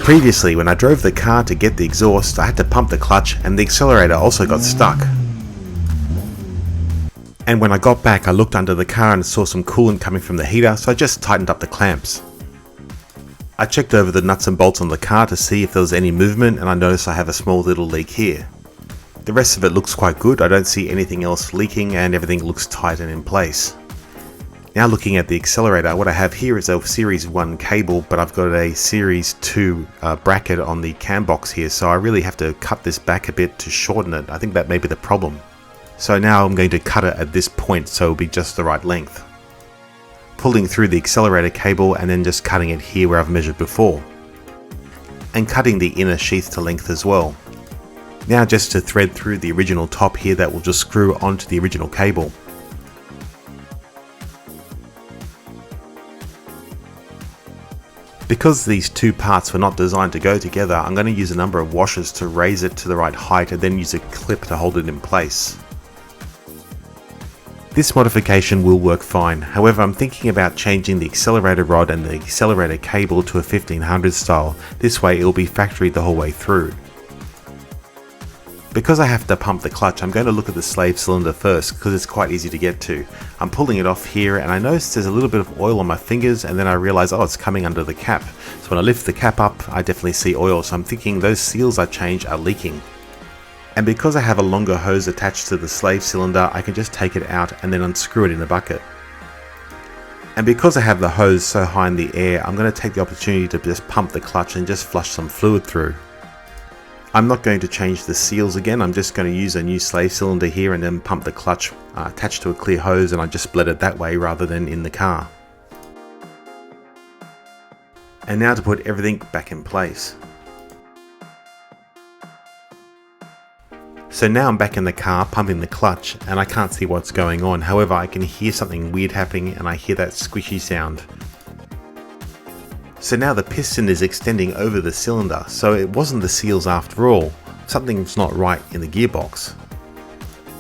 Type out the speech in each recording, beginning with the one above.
Previously, when I drove the car to get the exhaust, I had to pump the clutch and the accelerator also got stuck. And when I got back, I looked under the car and saw some coolant coming from the heater, so I just tightened up the clamps. I checked over the nuts and bolts on the car to see if there was any movement, and I noticed I have a small little leak here. The rest of it looks quite good. I don't see anything else leaking and everything looks tight and in place. Now looking at the accelerator, what I have here is a Series 1 cable, but I've got a Series 2 bracket on the cam box here, so I really have to cut this back a bit to shorten it. I think that may be the problem. So now I'm going to cut it at this point so it'll be just the right length. Pulling through the accelerator cable and then just cutting it here where I've measured before. And cutting the inner sheath to length as well. Now just to thread through the original top here that will just screw onto the original cable. Because these two parts were not designed to go together, I'm going to use a number of washers to raise it to the right height and then use a clip to hold it in place. This modification will work fine, however I'm thinking about changing the accelerator rod and the accelerator cable to a 1500 style, this way it will be factory the whole way through. Because I have to pump the clutch, I'm going to look at the slave cylinder first because it's quite easy to get to. I'm pulling it off here and I notice there's a little bit of oil on my fingers, and then I realize, oh, it's coming under the cap. So when I lift the cap up, I definitely see oil, so I'm thinking those seals I changed are leaking. And because I have a longer hose attached to the slave cylinder, I can just take it out and then unscrew it in the bucket. And because I have the hose so high in the air, I'm going to take the opportunity to just pump the clutch and just flush some fluid through. I'm not going to change the seals again, I'm just going to use a new slave cylinder here and then pump the clutch attached to a clear hose, and I just bled it that way rather than in the car. And now to put everything back in place. So now I'm back in the car pumping the clutch and I can't see what's going on, however I can hear something weird happening and I hear that squishy sound. So now the piston is extending over the cylinder, so it wasn't the seals after all. Something's not right in the gearbox.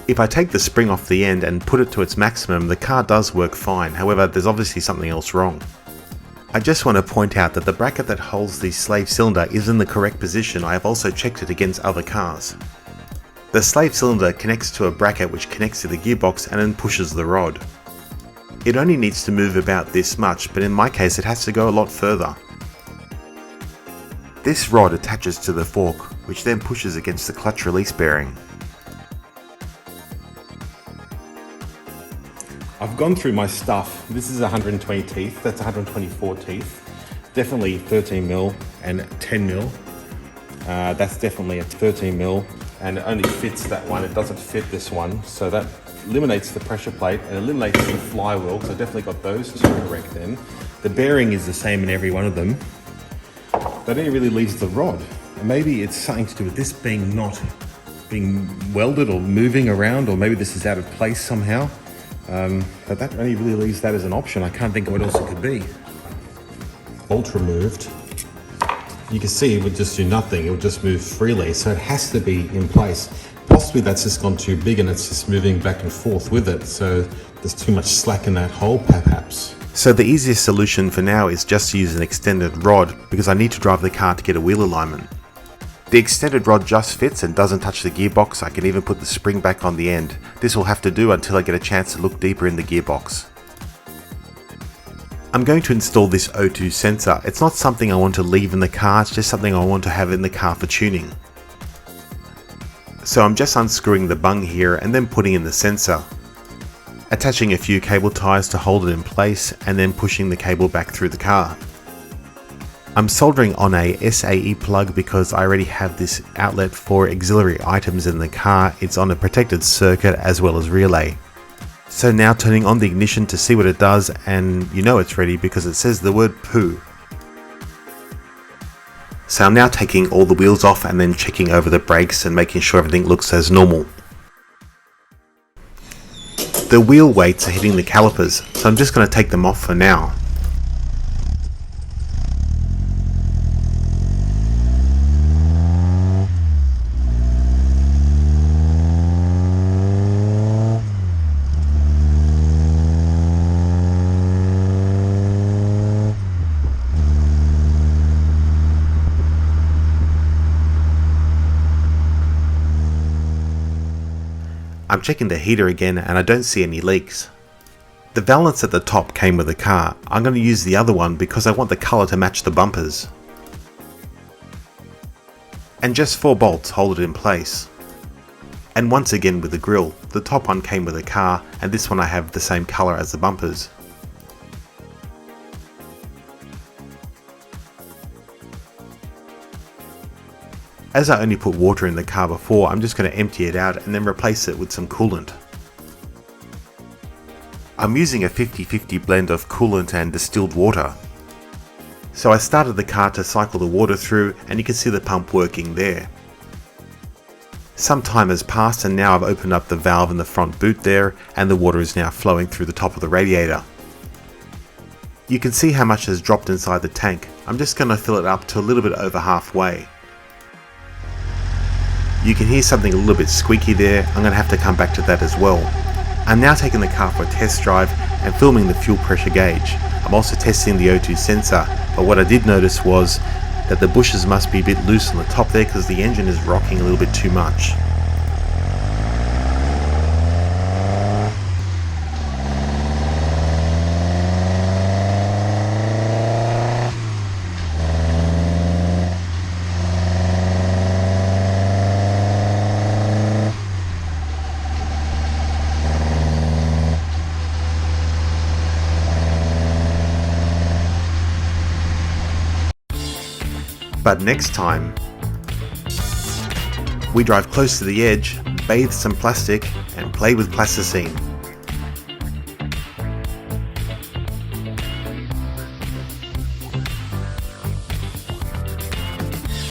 If I take the spring off the end and put it to its maximum, the car does work fine, however there's obviously something else wrong. I just want to point out that the bracket that holds the slave cylinder is in the correct position. I have also checked it against other cars. The slave cylinder connects to a bracket which connects to the gearbox and then pushes the rod. It only needs to move about this much, but in my case it has to go a lot further. This rod attaches to the fork, which then pushes against the clutch release bearing. I've gone through my stuff. This is 120 teeth, that's 124 teeth. Definitely 13mm and 10mm. That's definitely a 13mm, and it only fits that one, it doesn't fit this one, so that eliminates the pressure plate and eliminates the flywheel, so I definitely got those two correct then. The bearing is the same in every one of them. That only really leaves the rod. And maybe it's something to do with this being not being welded or moving around, or maybe this is out of place somehow. But that only really leaves that as an option. I can't think of what else it could be. Bolt removed. You can see it would just do nothing, it would just move freely, so it has to be in place. Possibly that's just gone too big and it's just moving back and forth with it, so there's too much slack in that hole perhaps. So the easiest solution for now is just to use an extended rod, because I need to drive the car to get a wheel alignment. The extended rod just fits and doesn't touch the gearbox. I can even put the spring back on the end. This will have to do until I get a chance to look deeper in the gearbox. I'm going to install this O2 sensor. It's not something I want to leave in the car, it's just something I want to have in the car for tuning. So I'm just unscrewing the bung here and then putting in the sensor, attaching a few cable ties to hold it in place, and then pushing the cable back through the car. I'm soldering on a SAE plug because I already have this outlet for auxiliary items in the car. It's on a protected circuit as well as relay. So now turning on the ignition to see what it does, and you know it's ready because it says the word poo. So I'm now taking all the wheels off and then checking over the brakes and making sure everything looks as normal. The wheel weights are hitting the calipers, so I'm just going to take them off for now. I'm checking the heater again and I don't see any leaks. The valance at the top came with the car. I'm going to use the other one because I want the colour to match the bumpers. And just 4 bolts hold it in place. And once again with the grille, the top one came with the car and this one I have the same colour as the bumpers. As I only put water in the car before, I'm just going to empty it out and then replace it with some coolant. I'm using a 50-50 blend of coolant and distilled water. So I started the car to cycle the water through and you can see the pump working there. Some time has passed and now I've opened up the valve in the front boot there and the water is now flowing through the top of the radiator. You can see how much has dropped inside the tank. I'm just going to fill it up to a little bit over halfway. You can hear something a little bit squeaky there. I'm going to have to come back to that as well. I'm now taking the car for a test drive and filming the fuel pressure gauge. I'm also testing the O2 sensor, but what I did notice was that the bushes must be a bit loose on the top there because the engine is rocking a little bit too much. But next time, we drive close to the edge, bathe some plastic and play with plasticine.